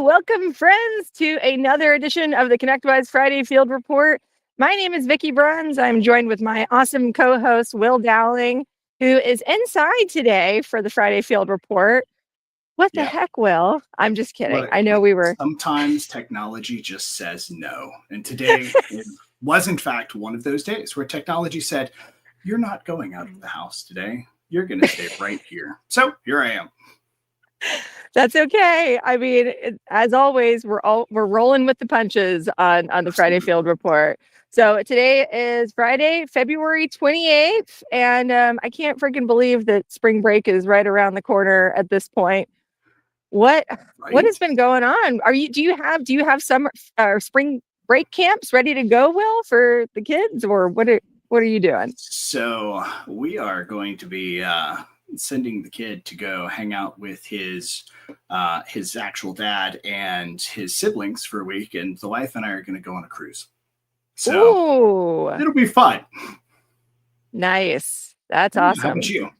welcome friends to another edition of the ConnectWise Friday Field Report. My name is Vicki Bruns. I'm joined with my awesome co-host, Will Dowling, who is inside today for the Friday Field Report. What the heck, Will? I'm just kidding. I know we were... Sometimes technology just says no. And today it was, in fact, one of those days where technology said, you're not going out of the house today. You're going to stay right here. So here I am. That's okay. I mean, as always, we're rolling with the punches on the Friday Field Report. So today is Friday, February 28th, and I can't freaking believe that spring break is right around the corner at this point. What has been going on? Do you have summer spring break camps ready to go, Will, for the kids, or what are you doing? So we are going to be sending the kid to go hang out with his actual dad and his siblings for a week, and the wife and I are going to go on a cruise. So it'll be fun. Nice. That's awesome. How about you?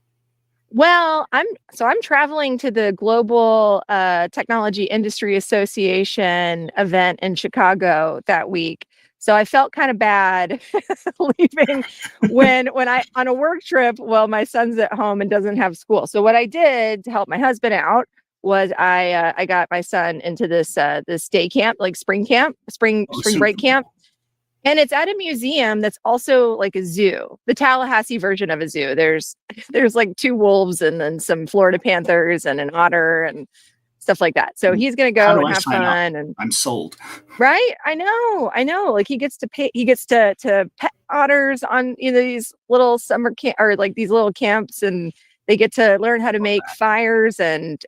Well, I'm traveling to the Global Technology Industry Association event in Chicago that week. So I felt kind of bad leaving when I on a work trip. Well, my son's at home and doesn't have school. So what I did to help my husband out was I got my son into this day camp, like spring break camp. And it's at a museum that's also like a zoo, the Tallahassee version of a zoo. There's like 2 wolves and then some Florida panthers and an otter and stuff like that. So he's going to go and have fun. And I'm sold. Right. I know. Like he gets to pet otters on these little summer camp or like these little camps, and they get to learn how to make fires and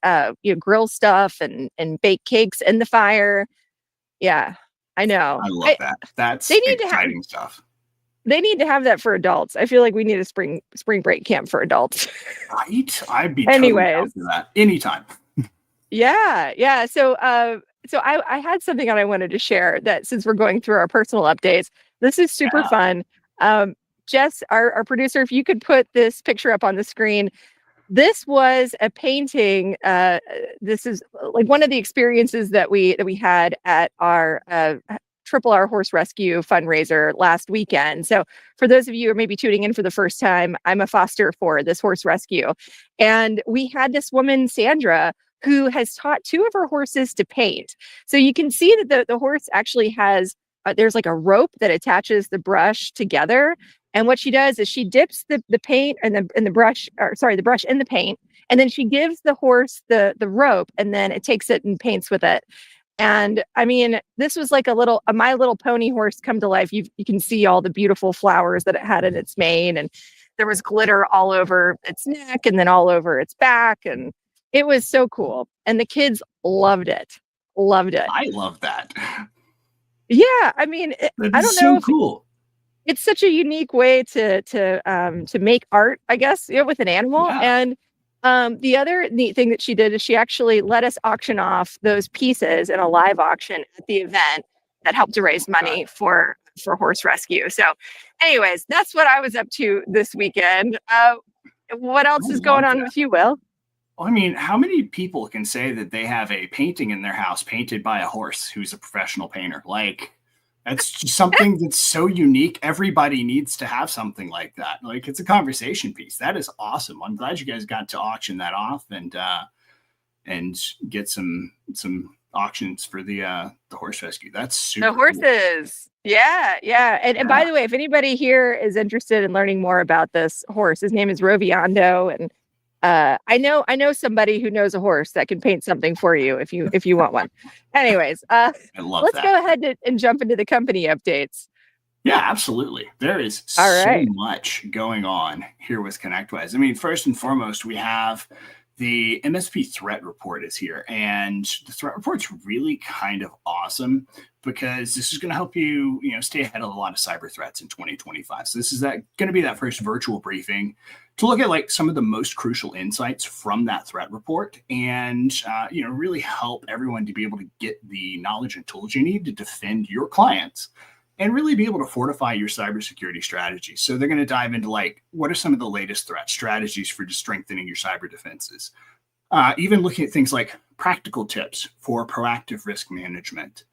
grill stuff and bake cakes in the fire. Yeah. I know. I love that. That's exciting stuff. They need to have that for adults. I feel like we need a spring break camp for adults. Right? I'd be totally down for that anytime. Yeah. So I had something that I wanted to share that since we're going through our personal updates, this is super fun. Jess, our producer, if you could put this picture up on the screen. This was a painting. This is like one of the experiences that we had at our Triple R Horse Rescue fundraiser last weekend. So for those of you who are maybe tuning in for the first time, I'm a foster for this horse rescue. And we had this woman, Sandra, who has taught 2 of her horses to paint. So you can see that the horse actually has, there's like a rope that attaches the brush together. And what she does is she dips the paint and the brush in the paint, and then she gives the horse the rope, and then it takes it and paints with it. And I mean, this was like a My Little Pony horse come to life. You can see all the beautiful flowers that it had in its mane, and there was glitter all over its neck and then all over its back, and it was so cool. And the kids loved it. I love that. Yeah, I mean, I don't know. Cool. It's such a unique way to make art, I guess, with an animal. Yeah. And the other neat thing that she did is she actually let us auction off those pieces in a live auction at the event that helped to raise money for horse rescue. So anyways, that's what I was up to this weekend. What else is going on with you, Will? I mean, how many people can say that they have a painting in their house painted by a horse who's a professional painter? Like, that's just something that's so unique. Everybody needs to have something like that. Like, it's a conversation piece. That is awesome. I'm glad you guys got to auction that off and get some auctions for the horse rescue. That's super the horses. Cool. Yeah. And by the way, if anybody here is interested in learning more about this horse, his name is Roviando, and I know somebody who knows a horse that can paint something for you if you want one. Anyways, let's go ahead and jump into the company updates. Yeah, absolutely. There is so much going on here with ConnectWise. I mean, first and foremost, we have the MSP threat report is here, and the threat report's really kind of awesome because this is going to help you, stay ahead of a lot of cyber threats in 2025. So this is going to be that first virtual briefing to look at like some of the most crucial insights from that threat report and, really help everyone to be able to get the knowledge and tools you need to defend your clients and really be able to fortify your cybersecurity strategy. So they're going to dive into like, what are some of the latest threat strategies for just strengthening your cyber defenses? Even looking at things like practical tips for proactive risk management.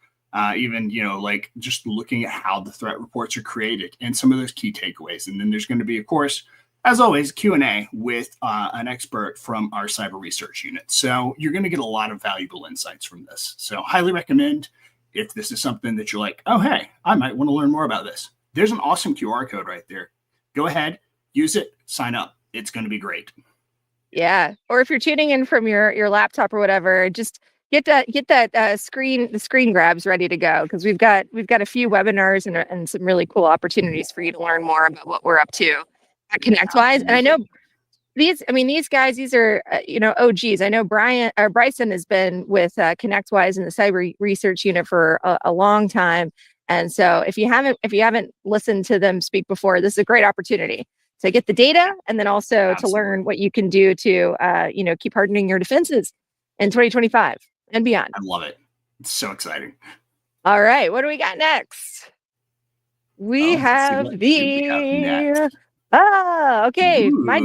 Even, like just looking at how the threat reports are created and some of those key takeaways. And then there's going to be, of course, as always, Q&A with an expert from our cyber research unit. So you're going to get a lot of valuable insights from this. So highly recommend, if this is something that you're like, oh, hey, I might want to learn more about this. There's an awesome QR code right there. Go ahead, use it, sign up. It's going to be great. Yeah. Or if you're tuning in from your laptop or whatever, just get that screen grabs ready to go, because we've got a few webinars and some really cool opportunities for you to learn more about what we're up to at ConnectWise. And I know these guys, these are OGs. I know Bryson has been with ConnectWise in the cyber research unit for a long time, and so if you haven't listened to them speak before, this is a great opportunity to get the data, and then also to learn what you can do to keep hardening your defenses in 2025 and beyond. I love it. It's so exciting. All right, what do we got next? We have my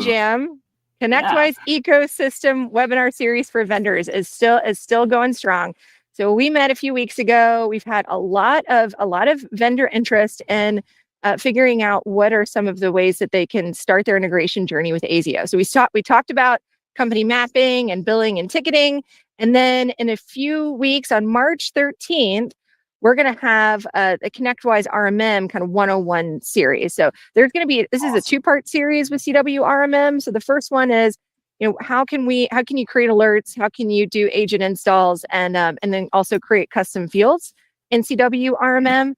jam. ConnectWise ecosystem webinar series for vendors is still going strong. So we met a few weeks ago. We've had a lot of vendor interest in figuring out what are some of the ways that they can start their integration journey with ASIO. So we talked about company mapping and billing and ticketing. And then in a few weeks, on March 13th, we're going to have a ConnectWise RMM kind of 101 series. So there's going to be, this is a 2-part series with CW RMM. So the first one is, how can you create alerts? How can you do agent installs and then also create custom fields in CW RMM?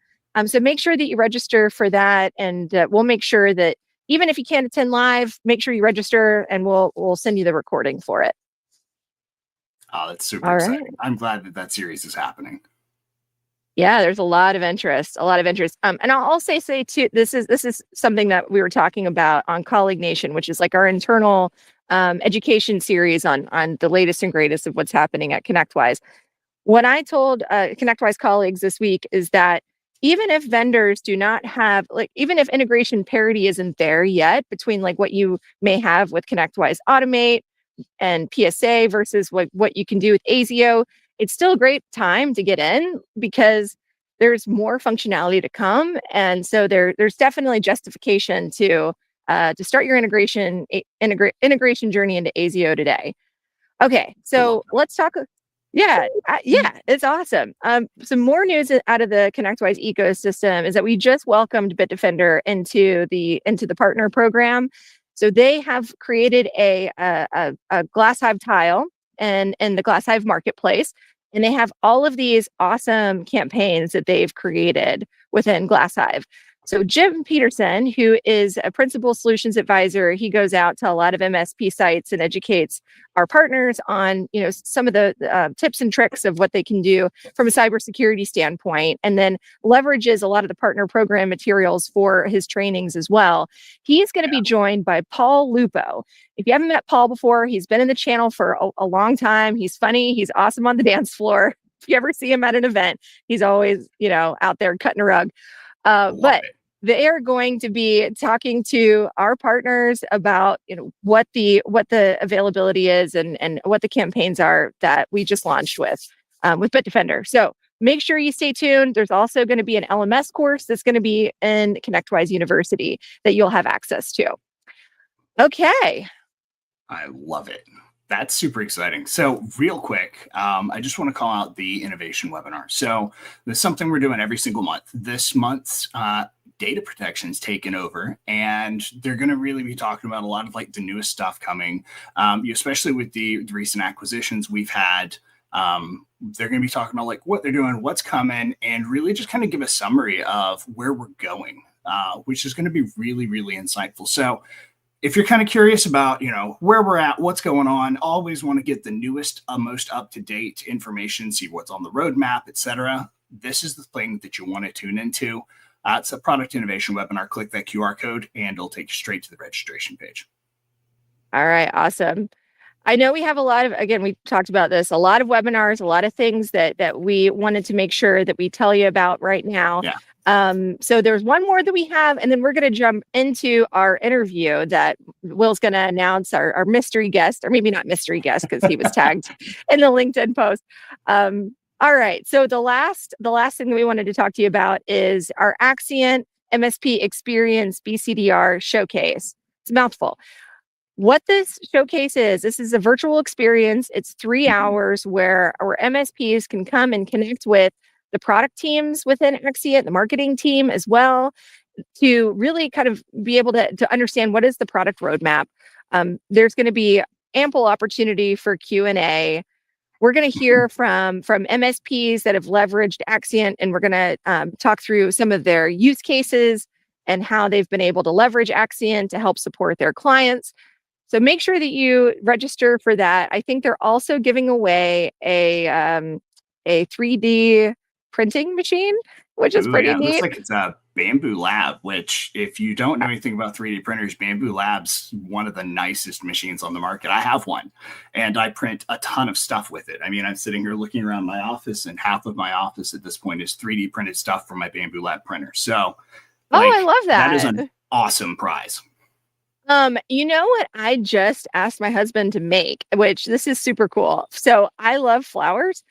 So make sure that you register for that, and we'll make sure that even if you can't attend live, make sure you register, and we'll send you the recording for it. Oh, that's super exciting. Right. I'm glad that series is happening. Yeah, there's a lot of interest. And I'll also say too, this is something that we were talking about on Colleague Nation, which is like our internal education series on the latest and greatest of what's happening at ConnectWise. What I told ConnectWise colleagues this week is that even if vendors do not have, even if integration parity isn't there yet between what you may have with ConnectWise Automate and PSA versus what you can do with ASIO, it's still a great time to get in because there's more functionality to come. And so there's definitely justification to start your integration journey into ASIO today. Okay, so let's talk. Yeah, it's awesome. Some more news out of the ConnectWise ecosystem is that we just welcomed Bitdefender into the partner program. So they have created a GlassHive tile in the GlassHive marketplace, and they have all of these awesome campaigns that they've created within GlassHive. So Jim Peterson, who is a principal solutions advisor, he goes out to a lot of MSP sites and educates our partners on, some of the tips and tricks of what they can do from a cybersecurity standpoint, and then leverages a lot of the partner program materials for his trainings as well. He's going to be joined by Paul Lupo. If you haven't met Paul before, he's been in the channel for a long time. He's funny. He's awesome on the dance floor. If you ever see him at an event, he's always, out there cutting a rug. But they are going to be talking to our partners about, what the availability is and what the campaigns are that we just launched with Bitdefender. So make sure you stay tuned. There's also going to be an LMS course that's going to be in ConnectWise University that you'll have access to. Okay. I love it. That's super exciting. So real quick, I just want to call out the innovation webinar. So there's something we're doing every single month. This month's data protection's taken over, and they're going to really be talking about a lot of the newest stuff coming, especially with the recent acquisitions we've had. They're going to be talking about what they're doing, what's coming, and really just kind of give a summary of where we're going, which is going to be really, really insightful. So if you're kind of curious about, where we're at, what's going on, always want to get the newest, most up-to-date information, see what's on the roadmap, etc. This is the thing that you want to tune into. It's a product innovation webinar. Click that QR code and it'll take you straight to the registration page. All right, awesome. I know we have a lot of, again, we talked about this, a lot of webinars, a lot of things that we wanted to make sure that we tell you about right now. Yeah. So there's one more that we have, and then we're going to jump into our interview that Will's going to announce our mystery guest, or maybe not mystery guest because he was tagged in the LinkedIn post. All right. So the last thing that we wanted to talk to you about is our Axient MSP Experience BCDR showcase. It's a mouthful. What this showcase is, this is a virtual experience. It's 3 hours where our MSPs can come and connect with the product teams within Axient, the marketing team as well, to really kind of be able to understand what is the product roadmap. There's going to be ample opportunity for Q&A. We're going to hear from MSPs that have leveraged Axient, and we're going to talk through some of their use cases and how they've been able to leverage Axient to help support their clients. So make sure that you register for that. I think they're also giving away a 3D printing machine, which is pretty neat. It looks like it's a Bamboo Lab, which if you don't know anything about 3D printers, Bamboo Lab's one of the nicest machines on the market. I have one and I print a ton of stuff with it. I mean, I'm sitting here looking around my office and half of my office at this point is 3D printed stuff from my Bamboo Lab printer. So I love that. That is an awesome prize. You know what I just asked my husband to make, which this is super cool. So I love flowers.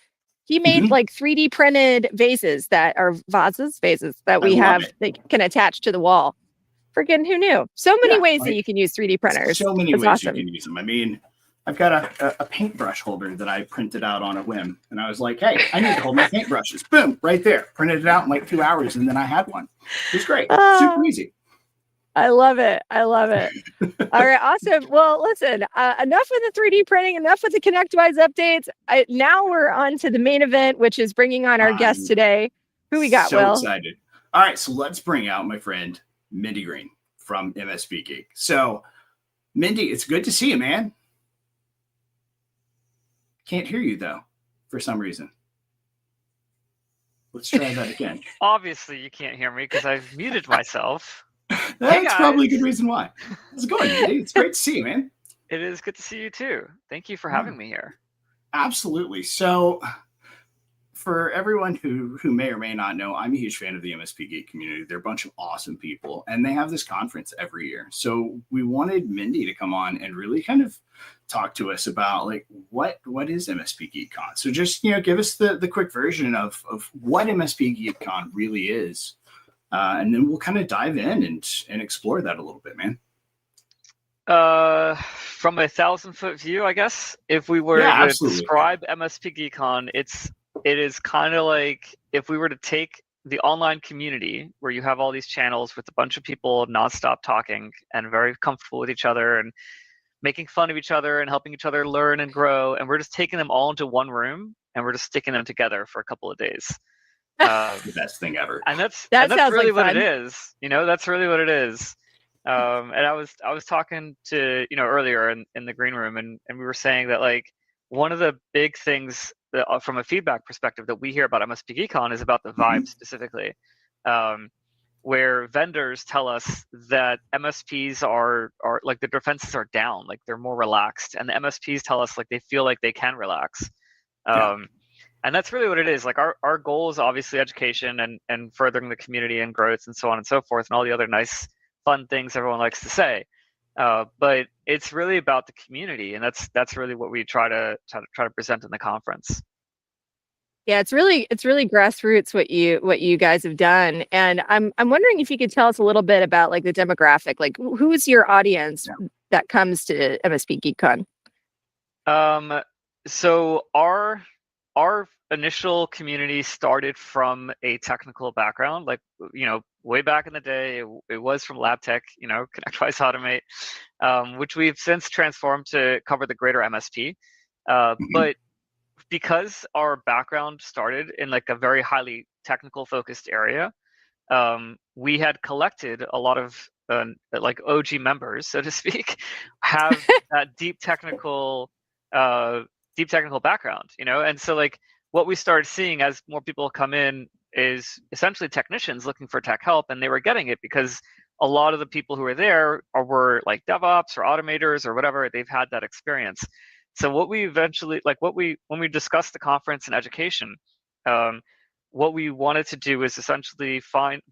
He made like 3D printed vases that are vases that we have that can attach to the wall. Freaking who knew? So many ways that you can use 3D printers. So many ways you can use them. I mean, I've got a paintbrush holder that I printed out on a whim. And I was like, hey, I need to hold my paintbrushes. Boom, right there. Printed it out in like 2 hours. And then I had one. It was great. Super easy. I love it. All right, awesome. Well, listen, enough with the 3D printing, enough with the ConnectWise updates. Now we're on to the main event, which is bringing on our guest today. Who we got, Will? So excited. All right, so let's bring out my friend, Mendy Green from MSPGeek. So, Mendy, it's good to see you, man. Can't hear you, though, for some reason. Let's try that again. Obviously, you can't hear me because I've muted myself. That's probably a good reason why. How's it going, Mendy? It's great to see you, man. It is good to see you, too. Thank you for having me here. Absolutely. So, for everyone who may or may not know, I'm a huge fan of the MSPGeek community. They're a bunch of awesome people, and they have this conference every year. So we wanted Mendy to come on and really kind of talk to us about like what is MSPGeek Con. So just give us the quick version of what MSPGeek Con really is, and then we'll kind of dive in and explore that a little bit, man. From a 1,000-foot view, I guess, if we were to describe MSPGeek Con, it is kind of like if we were to take the online community where you have all these channels with a bunch of people nonstop talking and very comfortable with each other and making fun of each other and helping each other learn and grow, and we're just taking them all into one room and we're just sticking them together for a couple of days. The best thing ever. And that's really what it is. That's really what it is. And I was talking to earlier in the green room, and we were saying that like one of the big things that, from a feedback perspective, that we hear about MSPGeekCon is about the vibe specifically, where vendors tell us that MSPs are like the defenses are down, like they're more relaxed, and the MSPs tell us like they feel like they can relax. And that's really what it is. Like our goal is obviously education and furthering the community and growth and so on and so forth, and all the other nice fun things everyone likes to say. But it's really about the community, and that's really what we try to present in the conference. Yeah, it's really grassroots what you guys have done, and I'm wondering if you could tell us a little bit about like the demographic, like who is your audience that comes to MSPGeekCon? So our initial community started from a technical background, like way back in the day. It was from lab tech, ConnectWise Automate, which we've since transformed to cover the greater MSP. But because our background started in like a very highly technical focused area, we had collected a lot of like OG members, so to speak, have that deep technical background, and so like what we started seeing as more people come in is essentially technicians looking for tech help, and they were getting it because a lot of the people who were there were like DevOps or automators or whatever. They've had that experience. So what we eventually when we discussed the conference and education, what we wanted to do is essentially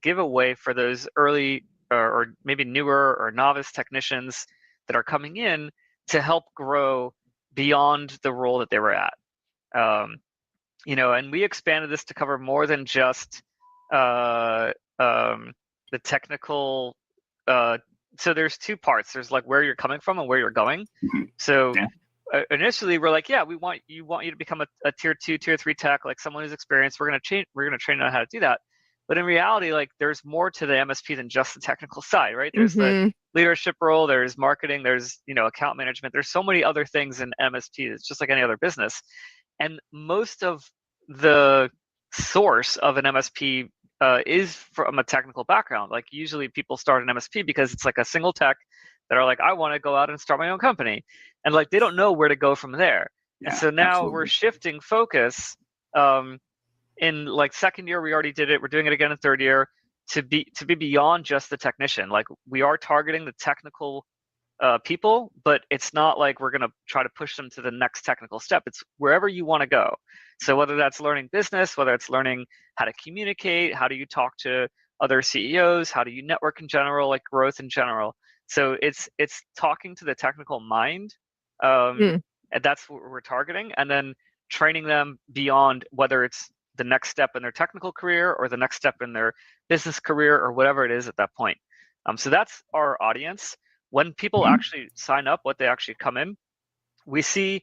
give a way for those early or maybe newer or novice technicians that are coming in to help grow beyond the role that they were at. And we expanded this to cover more than just the technical. So there's two parts. There's like where you're coming from and where you're going. So initially we're like, we want you to become a tier 2, tier 3 tech, like someone who's experienced. We're gonna train you on how to do that. But in reality, like there's more to the MSP than just the technical side, right? There's the leadership role, there's marketing, there's account management. There's so many other things in MSP. It's just like any other business. And most of the source of an MSP is from a technical background. Like usually people start an MSP because it's like a single tech that are like, I want to go out and start my own company. And like they don't know where to go from there. And so now we're shifting focus. In like second year, we already did it. We're doing it again in third year to be beyond just the technician. Like we are targeting the technical people, but it's not like we're going to try to push them to the next technical step. It's wherever you want to go. So whether that's learning business, whether it's learning how to communicate, how do you talk to other CEOs, how do you network in general, like growth in general. So it's talking to the technical mind, and that's what we're targeting, and then training them beyond whether it's the next step in their technical career or the next step in their business career or whatever it is at that point. So that's our audience. When people actually sign up, what they actually come in, we see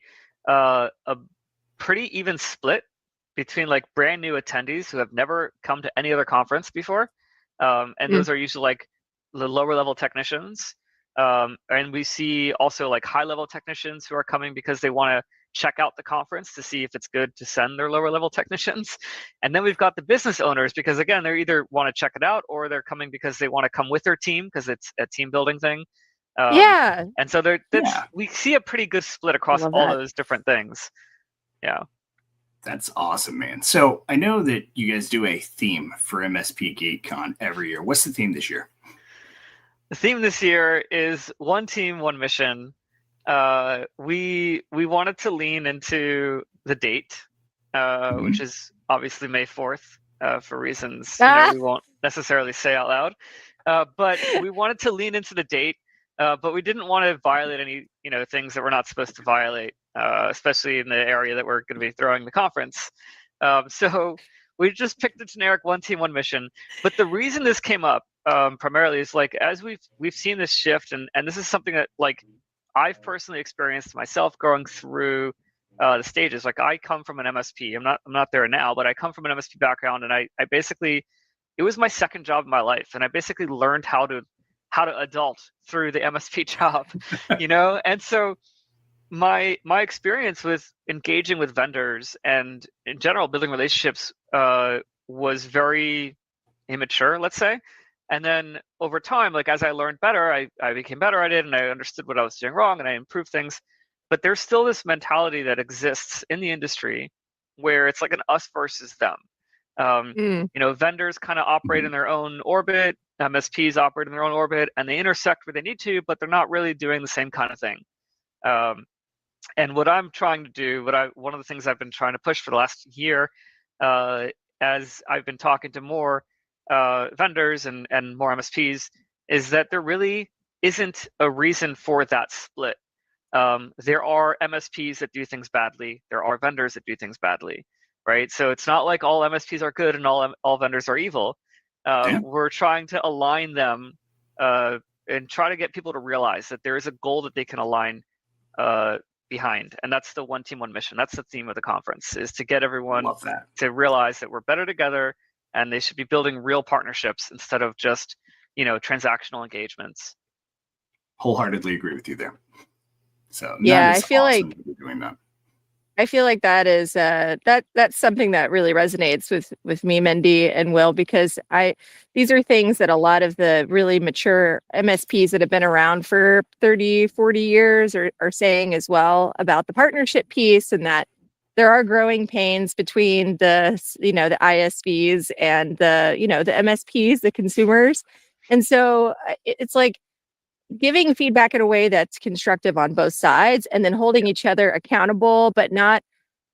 a pretty even split between like brand new attendees who have never come to any other conference before. And those are usually like the lower level technicians. And we see also like high level technicians who are coming because they want to check out the conference to see if it's good to send their lower level technicians. And then we've got the business owners because again, they either want to check it out or they're coming because they want to come with their team because it's a team building thing. And so we see a pretty good split across all those different things. Yeah. That's awesome, man. So I know that you guys do a theme for MSPGeekCon every year. What's the theme this year? The theme this year is one team, one mission. We wanted to lean into the date, which is obviously May 4th, for reasons we won't necessarily say out loud. But we wanted to lean into the date, but we didn't want to violate any things that we're not supposed to violate, especially in the area that we're going to be throwing the conference. So we just picked a generic one team, one mission. But the reason this came up primarily is like as we've seen this shift, and this is something that like I've personally experienced myself going through the stages. Like I come from an MSP. I'm not there now, but I come from an MSP background, and I basically, it was my second job in my life, and I basically learned how to adult through the MSP job, And so my experience with engaging with vendors and in general building relationships was very immature, let's say. And then over time, like as I learned better, I became better at it and I understood what I was doing wrong and I improved things. But there's still this mentality that exists in the industry where it's like an us versus them. Vendors kind of operate in their own orbit, MSPs operate in their own orbit, and they intersect where they need to, but they're not really doing the same kind of thing. And what I'm trying to do, one of the things I've been trying to push for the last year, as I've been talking to more vendors and more MSPs, is that there really isn't a reason for that split. There are MSPs that do things badly. There are vendors that do things badly, right? So it's not like all MSPs are good and all vendors are evil. We're trying to align them and try to get people to realize that there is a goal that they can align behind, and that's the one team, one mission. That's the theme of the conference, is to get everyone to realize that we're better together and they should be building real partnerships instead of just transactional engagements. Wholeheartedly agree with you there. So I feel awesome like you're doing that. I feel like that is that's something that really resonates with me, Mendy and Will, because these are things that a lot of the really mature MSPs that have been around for 30, 40 years are saying as well about the partnership piece, and that there are growing pains between the ISVs and the MSPs, the consumers. And so it's like giving feedback in a way that's constructive on both sides and then holding each other accountable, but not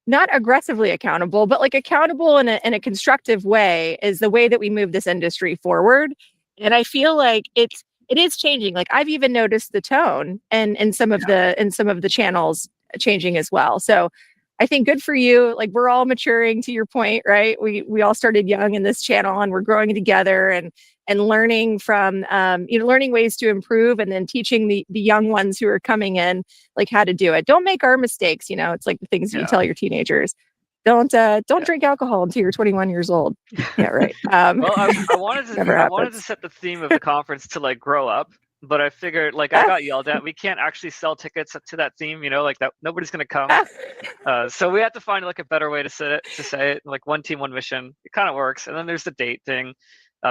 not aggressively accountable, but like accountable in a constructive way is the way that we move this industry forward. And I feel like it is changing. Like I've even noticed the tone and some of the channels changing as well. So I think good for you. Like we're all maturing, to your point, right? We all started young in this channel and we're growing together and learning from learning ways to improve, and then teaching the young ones who are coming in like how to do it. Don't make our mistakes. It's like the things you tell your teenagers. Don't drink alcohol until you're 21 years old. Yeah, right. Well, I wanted to set the theme of the conference to like grow up, but I figured like I got yelled at. We can't actually sell tickets to that theme, like that nobody's gonna come. So we had to find like a better way to say it, like one team, one mission. It kind of works. And then there's the date thing.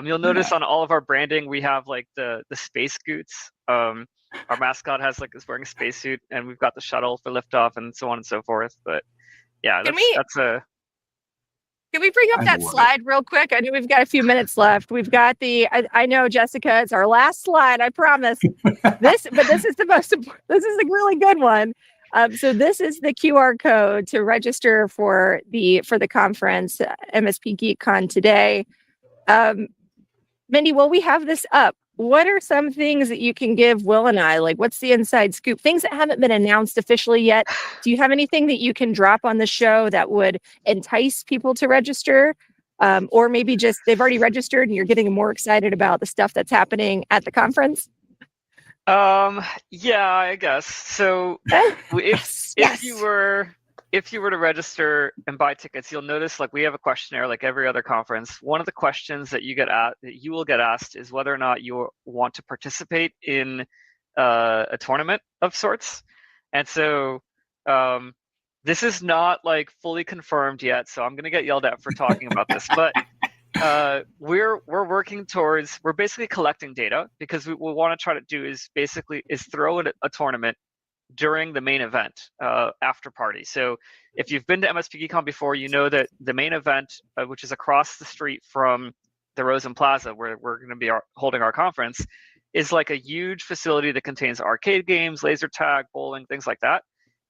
You'll notice on all of our branding we have like the space scoots. Our mascot is wearing a spacesuit, and we've got the shuttle for liftoff and so on and so forth. But yeah, that's a. Can we bring up that slide real quick? I know we've got a few minutes left. We've got I know, Jessica, it's our last slide, I promise. This is the most important. This is a really good one. So this is the QR code to register for the conference, MSPGeekCon today. Mendy, while we have this up, what are some things that you can give Will and I? Like, what's the inside scoop? Things that haven't been announced officially yet. Do you have anything that you can drop on the show that would entice people to register? Or maybe just they've already registered and you're getting more excited about the stuff that's happening at the conference? Yeah, I guess. So if you were to register and buy tickets, you'll notice like we have a questionnaire like every other conference. One of the questions that you will get asked is whether or not you want to participate in a tournament of sorts. And so this is not like fully confirmed yet, so I'm gonna get yelled at for talking about this, but we're basically collecting data, because what we want to try to do is throw in a tournament during the main event after party. So if you've been to MSPGeekCon before, you know that the main event, which is across the street from the Rosen Plaza where we're going to be holding our conference, is like a huge facility that contains arcade games, laser tag, bowling, things like that.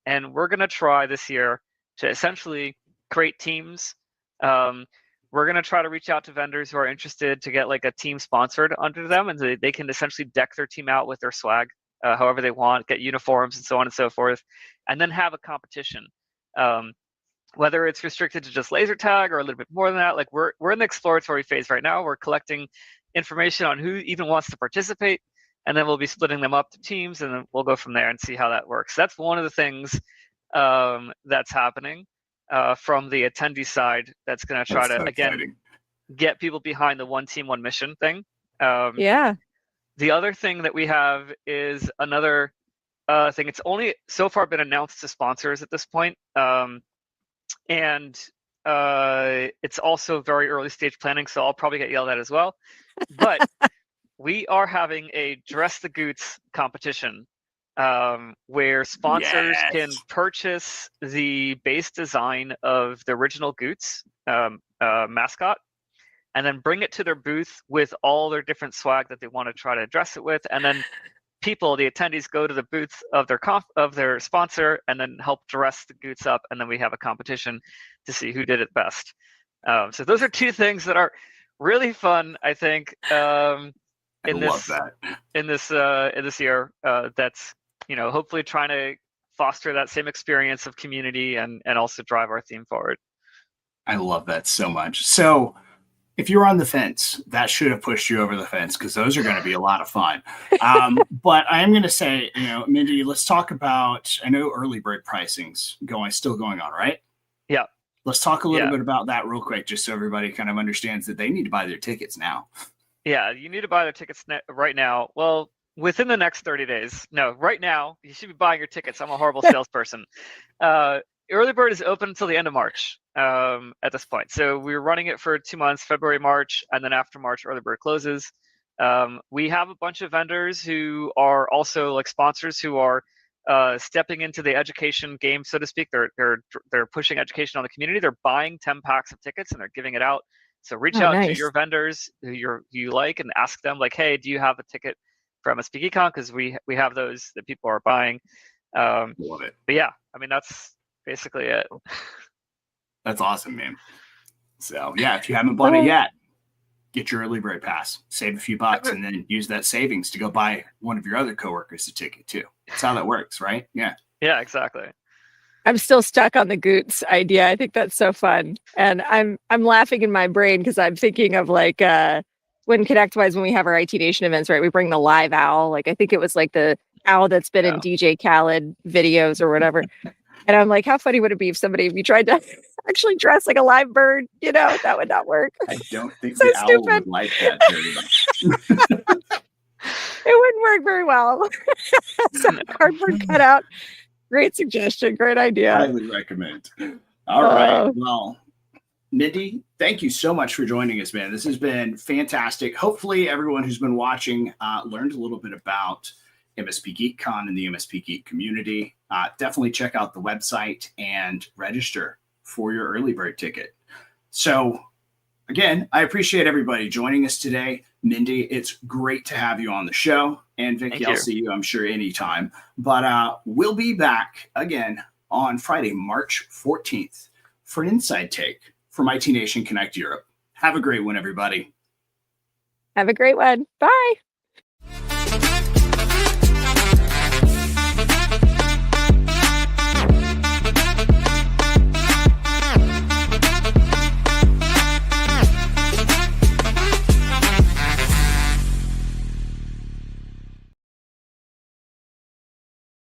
And we're going to try this year to essentially create teams. We're going to try to reach out to vendors who are interested to get like a team sponsored under them, and they can essentially deck their team out with their swag however they want, get uniforms and so on and so forth, and then have a competition. Whether it's restricted to just laser tag or a little bit more than that, like we're in the exploratory phase right now. We're collecting information on who even wants to participate, and then we'll be splitting them up to teams, and then we'll go from there and see how that works. That's one of the things that's happening from the attendee side. That's going to try to again get people behind the one team, one mission thing. Yeah. The other thing that we have is another thing. It's only so far been announced to sponsors at this point. And it's also very early stage planning, so I'll probably get yelled at as well. But we are having a Dress the Goots competition where sponsors can purchase the base design of the original Goots mascot, and then bring it to their booth with all their different swag that they want to try to dress it with. And then the attendees, go to the booth of their sponsor and then help dress the Goots up. And then we have a competition to see who did it best. So those are two things that are really fun, I think, in this year. That's hopefully trying to foster that same experience of community and also drive our theme forward. I love that so much. So if you're on the fence, that should have pushed you over the fence, because those are going to be a lot of fun. But I am going to say, Mendy, let's talk about, I know early bird pricing's still going on, right? Yeah. Let's talk a little bit about that real quick, just so everybody kind of understands that they need to buy their tickets now. Yeah, you need to buy their tickets right now. Well, within the next 30 days. No, right now, you should be buying your tickets. I'm a horrible salesperson. Early bird is open until the end of March at this point. So we're running it for 2 months, February, March, and then after March, early bird closes. We have a bunch of vendors who are also like sponsors who are stepping into the education game, so to speak. They're pushing education on the community. They're buying 10 packs of tickets and they're giving it out. So reach out to your vendors who you like and ask them like, hey, do you have a ticket for MSPGeekCon? Because we have those that people are buying. Love it. But yeah, I mean, that's basically it. That's awesome, man. So yeah, if you haven't bought it yet, get your early bird pass, save a few bucks, and then use that savings to go buy one of your other coworkers a ticket too. That's how that works, right? Yeah. Yeah, exactly. I'm still stuck on the Goots idea. I think that's so fun. And I'm laughing in my brain because I'm thinking of like when ConnectWise, when we have our IT Nation events, right? We bring the live owl. Like I think it was like the owl that's been in DJ Khaled videos or whatever. And I'm like, how funny would it be if we tried to actually dress like a live bird? You know, that would not work. I don't think so the stupid. owl would like that very much. It wouldn't work very well. Some cardboard cutout. Great suggestion. Great idea. Highly recommend. All right. Well, Mendy, thank you so much for joining us, man. This has been fantastic. Hopefully everyone who's been watching learned a little bit about MSP GeekCon and the MSP Geek community. Definitely check out the website and register for your early bird ticket. So again, I appreciate everybody joining us today. Mendy, it's great to have you on the show. And Vicky, I'll see you, I'm sure, anytime. But we'll be back again on Friday, March 14th for an inside take from IT Nation Connect Europe. Have a great one, everybody. Have a great one. Bye.